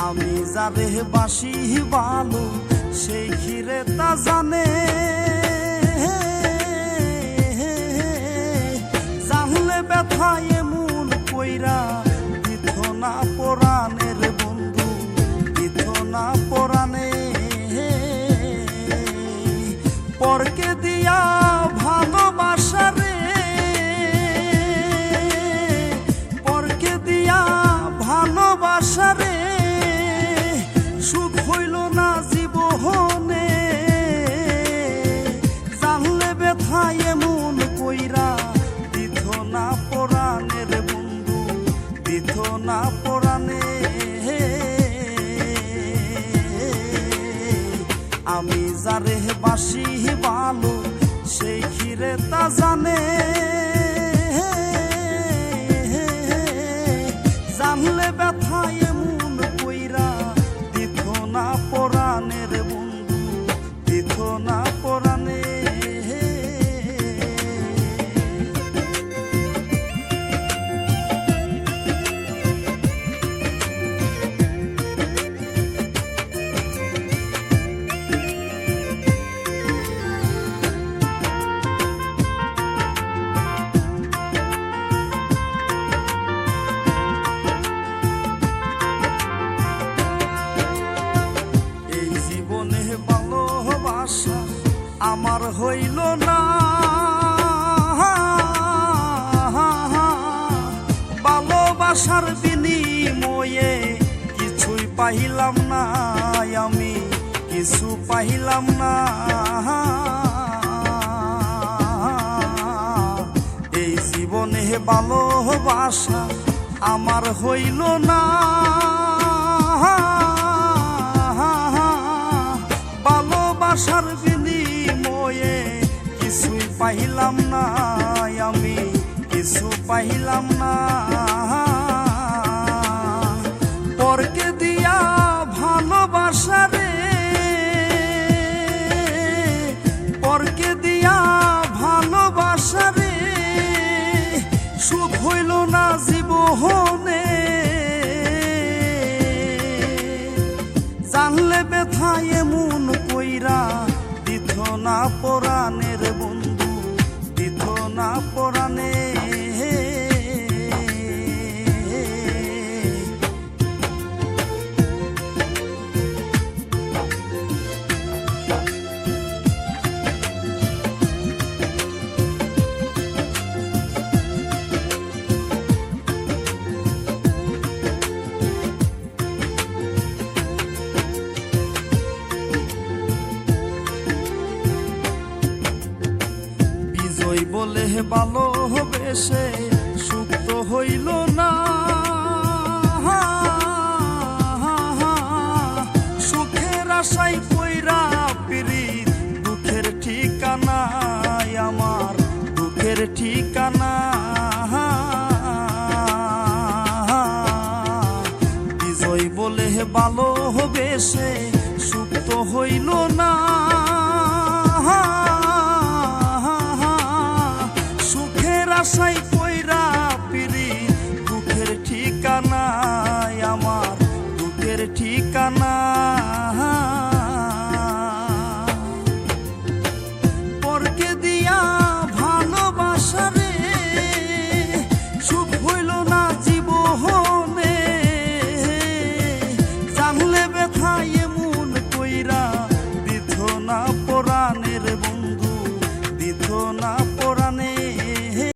আমি যারে বাসি ভালো সেই ঘিরে তা জানে, জানলে ব্যথা এমন কইরা দিত না পরাণের বন্ধু, দিত না পরাণে। পরকে দিয়া ভালোবাসা রে, পরকে দিয়া ভালোবাসা রে, সুখ হইল না জীবনে। জানলে ব্যথা এমন কইরা দিত না পরাণের বন্ধু, দিত না পরাণে। আমি যারে বাসি ভালো সেই ঘিরে তা জানে, জানলে ব্যথা এমন কইরা দিত না পরাণের বন্ধু, দিত না পরাণে। আমার হইল না ভালোবাসার বিনিময়ে, কিছুই পাইলাম না আমি, কিছু পাইলাম না। এই জীবনে ভালোবাসা আমার হইল না, ভালোবাসার বিনিময়ে কিছুই পাইলাম না আমি, কিছু পাইলাম না। পরকে দিয়া ভালোবাসা রে, পরকে দিয়া ভালোবাসা রে, সুখ হইল না জীবনে। জানলে ব্যথা এমন কইরা দিত না পরাণের বন্ধু, দিত না পরাণে। বলে ভালোবেসে সুখ তো হইল না, সুখের আশায় কইরা পিরিত, দুঃখের ঠিকানা আমার, দুঃখের ঠিকানা। বিজয় বলে ভালোবেসে সুখ তো হইল না, আশাই কইরা পিরিত, দুঃখের ঠিকানা আমার, দুঃখের ঠিকানা। পরকে দিয়া ভালোবাসা রে, সুখ হইল না জীবনে। জানলে ব্যথা এমন কইরা দিত না পরাণের বন্ধু, দিত না